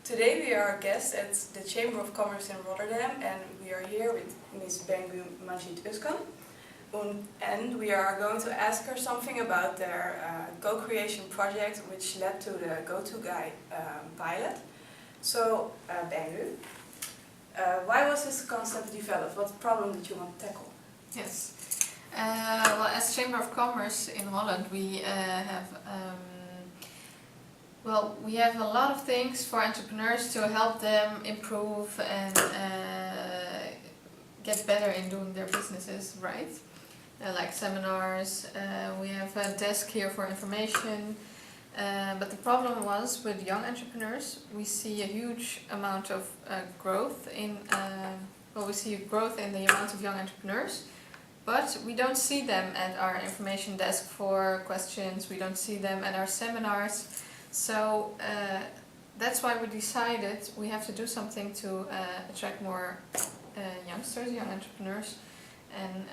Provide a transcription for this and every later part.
Today we are guests at the Chamber of Commerce in Rotterdam, and we are here with Ms. Bengu Majid Özkan. And we are going to ask her something about their co-creation project, which led to the Go-To-Guy pilot. So, Bengu, why was this concept developed? What problem did you want to tackle? Yes. Well, as Chamber of Commerce in Holland, we have a lot of things for entrepreneurs to help them improve and get better in doing their businesses, right? Like seminars, we have a desk here for information, but the problem was with young entrepreneurs, we see a huge amount of growth in, we see a growth in the amount of young entrepreneurs, but we don't see them at our information desk for questions, we don't see them at our seminars. So that's why we decided we have to do something to attract more youngsters, young entrepreneurs, and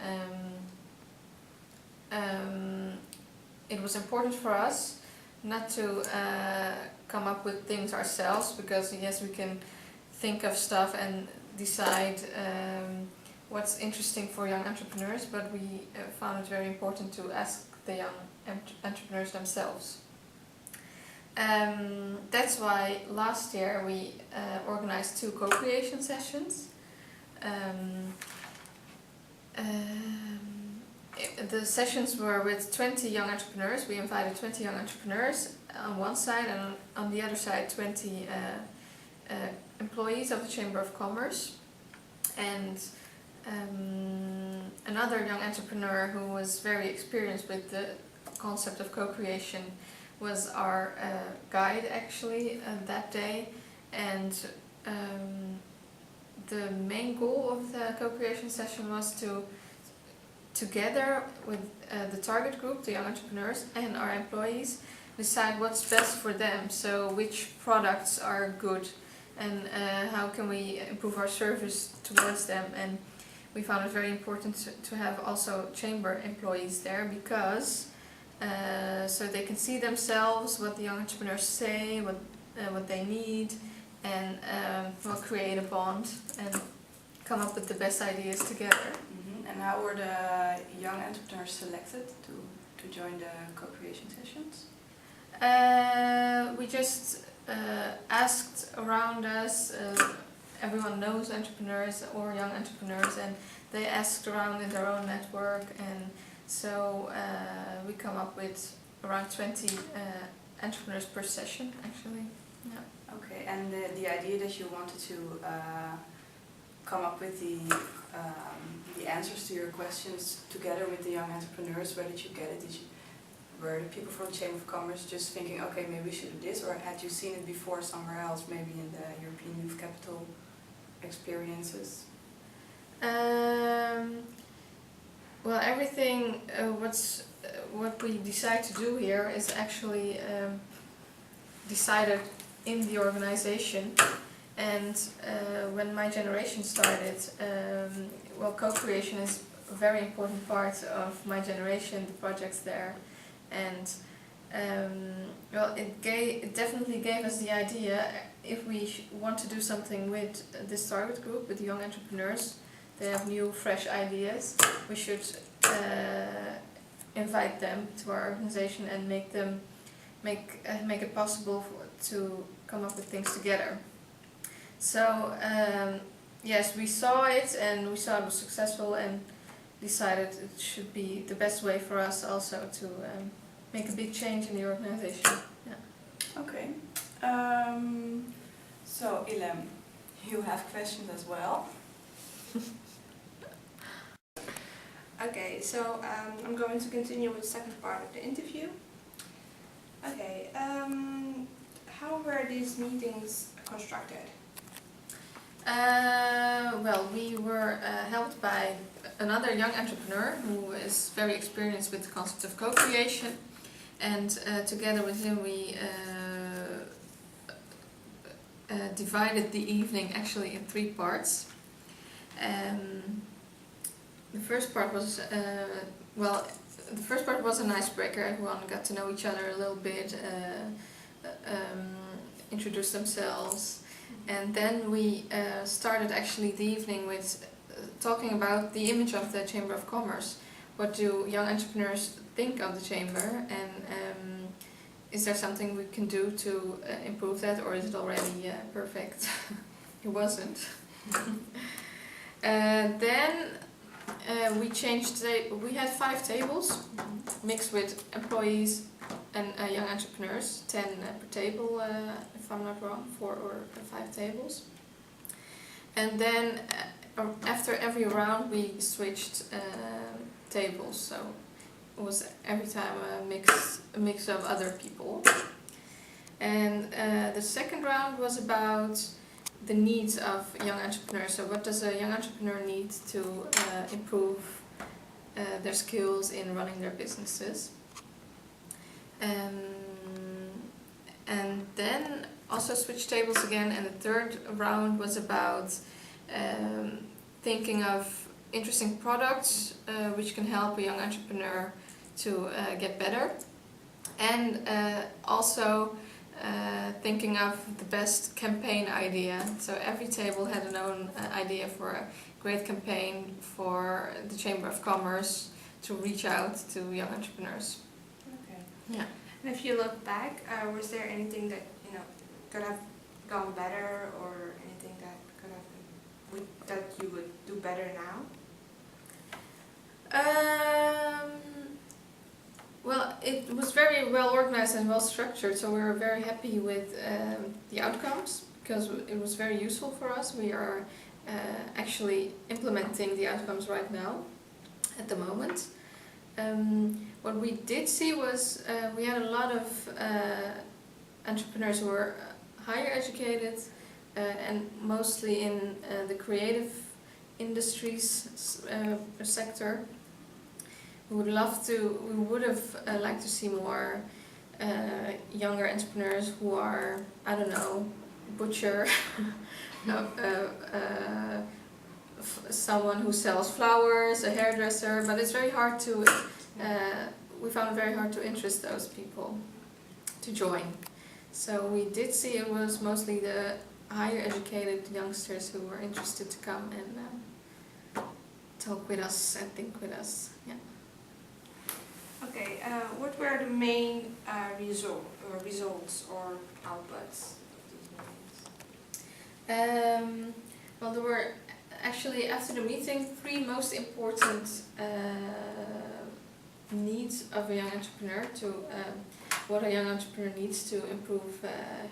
it was important for us not to come up with things ourselves, because yes, we can think of stuff and decide what's interesting for young entrepreneurs, but we found it very important to ask the young entrepreneurs themselves. That's why last year we organized 2 co-creation sessions. The sessions were with 20 young entrepreneurs. We invited 20 young entrepreneurs on one side, and on the other side 20 employees of the Chamber of Commerce. And another young entrepreneur who was very experienced with the concept of co-creation was our guide actually that day. And the main goal of the co-creation session was to, together with the target group, the young entrepreneurs and our employees, decide what's best for them. So which products are good, and how can we improve our service towards them. And we found it very important to have also chamber employees there, because so they can see themselves, what the young entrepreneurs say, what they need, and create a bond and come up with the best ideas together. Mm-hmm. And how were the young entrepreneurs selected to join the co-creation sessions? We just asked around us, everyone knows entrepreneurs or young entrepreneurs, and they asked around in their own network, and so we come up with around 20 entrepreneurs per session actually. Yeah. Okay, and the idea that you wanted to come up with the answers to your questions together with the young entrepreneurs, where did you get it? Were the people from the Chamber of Commerce just thinking, okay, maybe we should do this, or had you seen it before somewhere else, maybe in the European Youth Capital experiences? Well, everything what we decide to do here is actually decided in the organization. And when my generation started, well, co-creation is a very important part of my generation, the projects there. And well, it definitely gave us the idea, if we want to do something with this target group, with the young entrepreneurs, they have new, fresh ideas, we should invite them to our organization and make it possible to come up with things together. So yes, we saw it and we saw it was successful, and decided it should be the best way for us also to make a big change in the organization. Yeah. Okay. So Ilham, you have questions as well. Okay, so I'm going to continue with the second part of the interview. Okay, how were these meetings constructed? Well, we were helped by another young entrepreneur who is very experienced with the concept of co-creation, and together with him we divided the evening actually in 3 parts. The first part was an icebreaker. Everyone got to know each other a little bit, introduce themselves, And then we started actually the evening with talking about the image of the Chamber of Commerce. What do young entrepreneurs think of the Chamber, and is there something we can do to improve that, or is it already perfect? It wasn't. Then we changed, we had 5 tables mixed with employees and young entrepreneurs, 10 per table, if I'm not wrong, 4 or 5 tables. And then after every round we switched tables, so it was every time a mix of other people. And the second round was about the needs of young entrepreneurs. So what does a young entrepreneur need to improve their skills in running their businesses? And then also switch tables again, and the third round was about thinking of interesting products which can help a young entrepreneur to get better, and also thinking of the best campaign idea. So every table had an own idea for a great campaign for the Chamber of Commerce to reach out to young entrepreneurs. Okay. Yeah. And if you look back, was there anything that could have gone better, or anything that could have that you would do better now? Well, it was very well organized and well structured, so we were very happy with the outcomes, because it was very useful for us. We are actually implementing the outcomes right now at the moment. What we did see was we had a lot of entrepreneurs who were higher educated and mostly in the creative industries sector. We would have liked to see more younger entrepreneurs who are, I don't know, butcher, someone who sells flowers, a hairdresser, but it's very hard to, we found it very hard to interest those people to join. So we did see it was mostly the higher educated youngsters who were interested to come and talk with us and think with us. Yeah. Okay, what were the main results or outputs of these meetings? Well, there were actually, after the meeting, 3 most important needs of a young entrepreneur, what a young entrepreneur needs to improve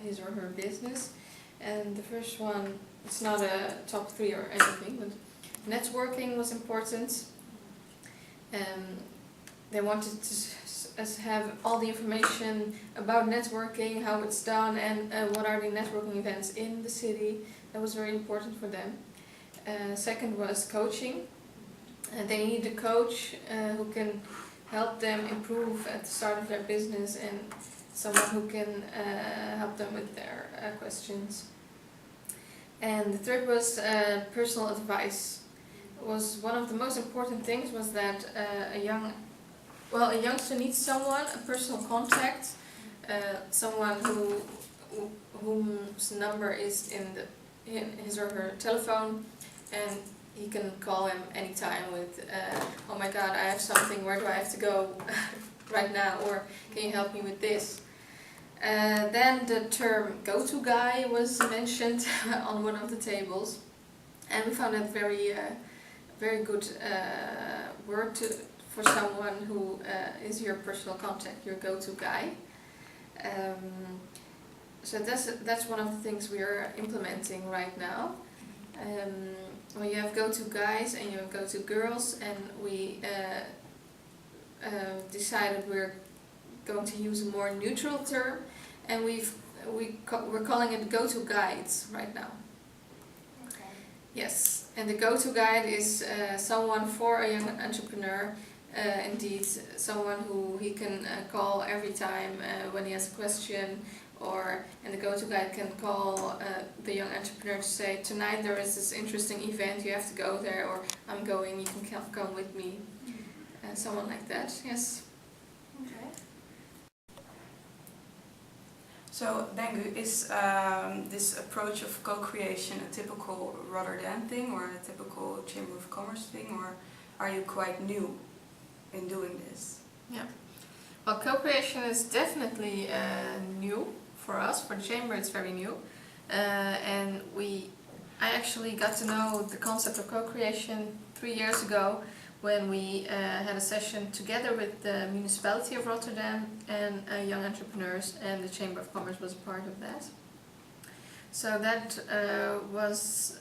his or her business. And the first one, it's not a top 3 or anything, but networking was important. They wanted to have all the information about networking, how it's done, and what are the networking events in the city. That was very important for them. Second was coaching. They need a coach who can help them improve at the start of their business, and someone who can help them with their questions. And the third was personal advice. Was one of the most important things was that a youngster needs someone, a personal contact, someone whose number is in his or her telephone, and he can call him anytime with, oh my god, I have something, where do I have to go right now, or can you help me with this? Then the term go-to guy was mentioned on one of the tables, and we found that very good word for someone who is your personal contact, your go-to guy. So that's one of the things we are implementing right now. Well, you have go-to guys and you have go-to girls, and we decided we're going to use a more neutral term, and we're calling it go-to guides right now. Okay. Yes, and the go-to guide is someone for a young entrepreneur, indeed someone who he can call every time when he has a question, and the go-to guide can call the young entrepreneur to say, tonight there is this interesting event, you have to go there, or I'm going, you can come with me, and someone like that. Yes. Okay. So Bengu, is this approach of co-creation a typical Rotterdam thing or a typical Chamber of Commerce thing, or are you quite new in doing this? Yeah. Well, co-creation is definitely new for us. For the Chamber, it's very new. And I actually got to know the concept of co-creation 3 years ago when we had a session together with the municipality of Rotterdam and young entrepreneurs, and the Chamber of Commerce was a part of that. So that was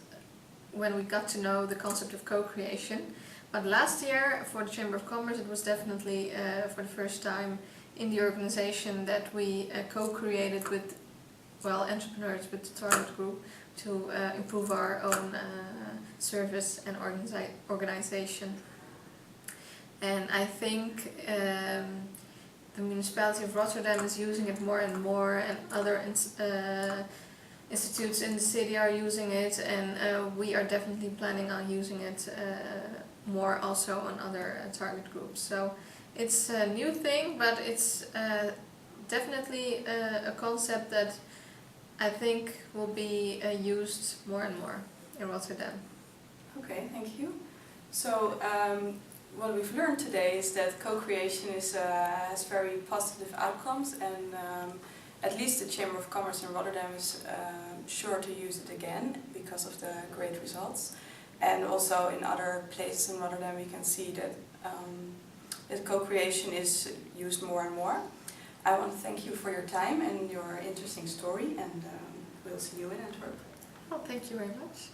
when we got to know the concept of co-creation. But last year for the Chamber of Commerce it was definitely for the first time in the organization that we co-created with entrepreneurs, with the target group, to improve our own service and organization. And I think the municipality of Rotterdam is using it more and more, and other institutes in the city are using it, and we are definitely planning on using it more also on other target groups. So it's a new thing, but it's definitely a concept that I think will be used more and more in Rotterdam. Okay, thank you. So what we've learned today is that co-creation has very positive outcomes, and at least the Chamber of Commerce in Rotterdam is sure to use it again because of the great results. And also in other places in Rotterdam we can see that, that co-creation is used more and more. I want to thank you for your time and your interesting story, and we'll see you in Antwerp. Well, thank you very much.